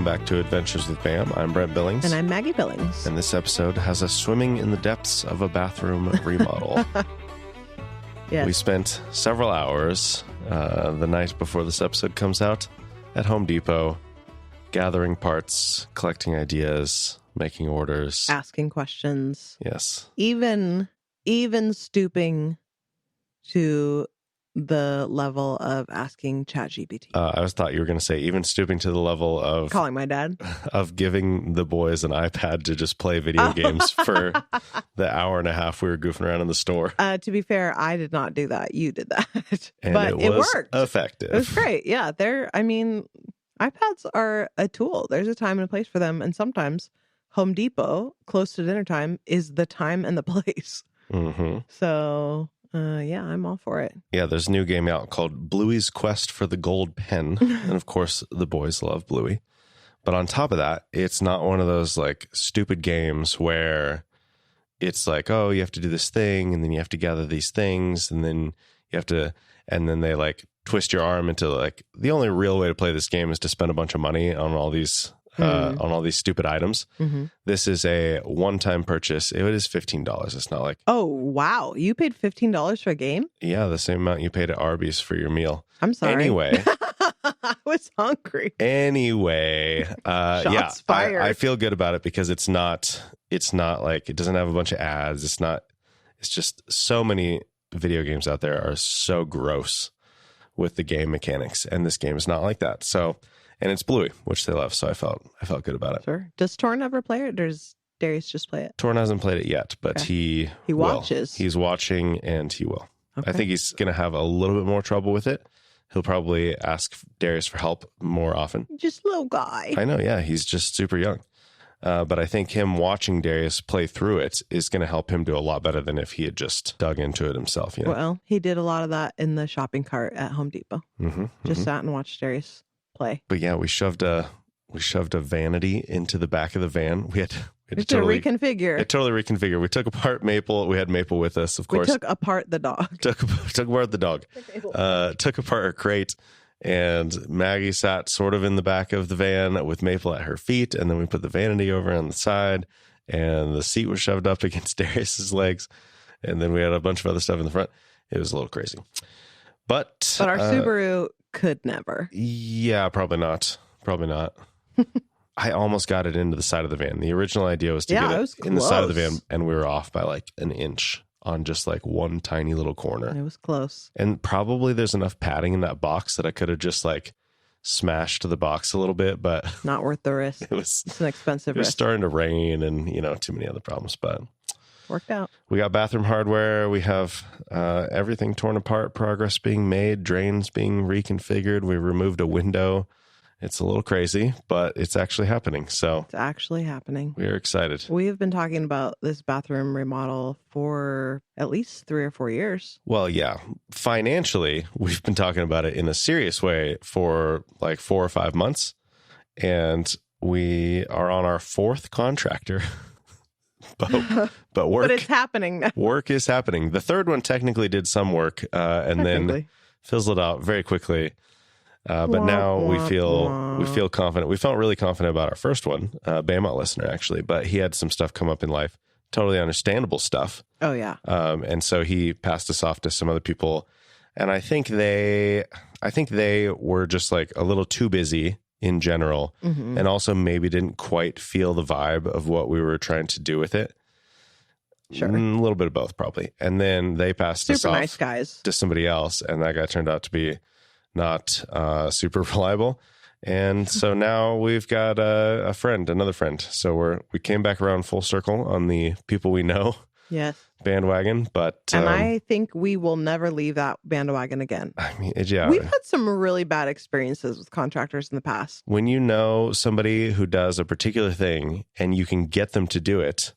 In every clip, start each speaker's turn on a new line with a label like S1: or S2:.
S1: welcome back to Adventures with Bam. I'm Brent Billings.
S2: And I'm Maggie Billings.
S1: And this episode has us swimming in the depths of a bathroom remodel.
S2: Yes.
S1: We spent several hours the night before this episode comes out at Home Depot, gathering parts, collecting ideas, making orders.
S2: Asking questions.
S1: Yes.
S2: Even stooping to the level of asking ChatGPT.
S1: I thought you were going to say even stooping to the level of
S2: calling my dad,
S1: of giving the boys an iPad to just play video games for the hour and a half we were goofing around in the store.
S2: To be fair, I did not do that. You did that.
S1: And
S2: but
S1: it was
S2: worked.
S1: Effective.
S2: It was great. Yeah. iPads are a tool. There's a time and a place for them. And sometimes Home Depot, close to dinner time, is the time and the place.
S1: Mm-hmm.
S2: So... yeah, I'm all for it.
S1: Yeah, there's a new game out called Bluey's Quest for the Gold Pen. And of course, the boys love Bluey. But on top of that, it's not one of those like stupid games where it's like, oh, you have to do this thing and then you have to gather these things and then you have to, and then they like twist your arm into like, the only real way to play this game is to spend a bunch of money on all these stupid items.
S2: Mm-hmm.
S1: This is a one-time purchase. It is $15. It's not like...
S2: Oh, wow. You paid $15 for a game?
S1: Yeah, the same amount you paid at Arby's for your meal.
S2: I'm sorry.
S1: Anyway.
S2: I was hungry.
S1: Anyway.
S2: Shots fired.
S1: I feel good about it because it's not like, it doesn't have a bunch of ads. It's just so many video games out there are so gross with the game mechanics. And this game is not like that. So... And it's Bluey, which they love, so I felt good about it.
S2: Sure. Does Torn ever play it, or does Darius just play it?
S1: Torn hasn't played it yet, but
S2: okay. He
S1: will.
S2: watches.
S1: He's watching, and he will.
S2: Okay.
S1: I think he's going to have a little bit more trouble with it. He'll probably ask Darius for help more often.
S2: Just little guy.
S1: I know, yeah. He's just super young. But I think him watching Darius play through it is going to help him do a lot better than if he had just dug into it himself. You know?
S2: Well, he did a lot of that in the shopping cart at Home Depot. Just sat and watched Darius play.
S1: But yeah, we shoved a vanity into the back of the van. We had to
S2: totally reconfigure.
S1: It totally reconfigured. We took apart Maple. We had Maple with us, of course.
S2: We took apart the dog.
S1: Took apart the dog. Took apart her crate, and Maggie sat sort of in the back of the van with Maple at her feet, and then we put the vanity over on the side, and the seat was shoved up against Darius's legs, and then we had a bunch of other stuff in the front. It was a little crazy. But
S2: our Subaru could never.
S1: Yeah, probably not. I almost got it into the side of the van. The original idea was to get it in the side of the van, and we were off by like an inch on just like one tiny little corner.
S2: It was close.
S1: And probably there's enough padding in that box that I could have just like smashed the box a little bit, but
S2: not worth the risk. It's an expensive risk.
S1: It was starting to rain and, too many other problems, but
S2: worked out.
S1: We got bathroom hardware. We have everything torn apart, progress being made, drains being reconfigured. We removed a window. It's a little crazy, but it's actually happening. So
S2: it's actually happening.
S1: We are excited.
S2: We have been talking about this bathroom remodel for at least 3 or 4 years.
S1: Well, yeah. Financially, we've been talking about it in a serious way for like 4 or 5 months. And we are on our 4th contractor. But work.
S2: But it's happening now.
S1: Work is happening. The 3rd one technically did some work and then fizzled out very quickly. But now we feel confident. We felt really confident about our first one, Baymont listener, actually, but he had some stuff come up in life, totally understandable stuff.
S2: Oh, yeah.
S1: And so he passed us off to some other people. And I think they were just like a little too busy in general, and also maybe didn't quite feel the vibe of what we were trying to do with it.
S2: Sure.
S1: A little bit of both, probably. And then they passed us off
S2: nice guys.
S1: To somebody else, and that guy turned out to be not super reliable. And so now we've got another friend. So we came back around full circle on the people we know bandwagon.
S2: And I think we will never leave that bandwagon again.
S1: I mean, yeah.
S2: We've had some really bad experiences with contractors in the past.
S1: When you know somebody who does a particular thing and you can get them to do it,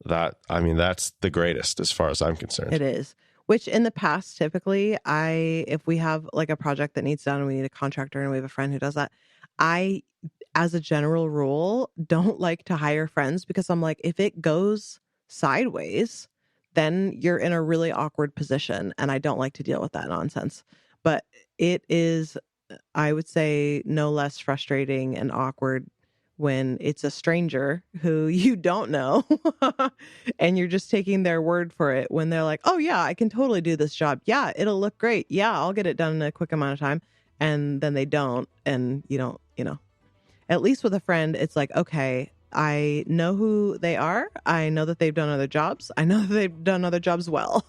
S1: that's the greatest as far as I'm concerned.
S2: It is. Which in the past, typically, if we have like a project that needs done and we need a contractor and we have a friend who does that, I, as a general rule, don't like to hire friends because I'm like, if it goes sideways, then you're in a really awkward position. And I don't like to deal with that nonsense. But it is, I would say, no less frustrating and awkward when it's a stranger who you don't know and you're just taking their word for it when they're like, oh yeah, I can totally do this job. Yeah, it'll look great. Yeah, I'll get it done in a quick amount of time. And then they don't. And you don't, at least with a friend, it's like, okay, I know who they are. I know that they've done other jobs. I know that they've done other jobs well.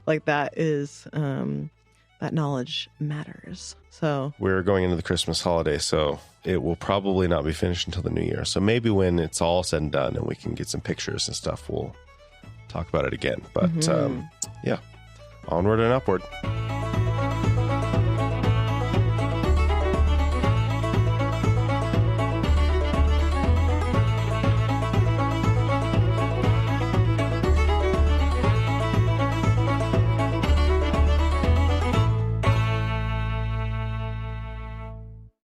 S2: Like that is, that knowledge matters. So
S1: we're going into the Christmas holiday, so it will probably not be finished until the new year. So maybe when it's all said and done and we can get some pictures and stuff, we'll talk about it again. But yeah, onward and upward.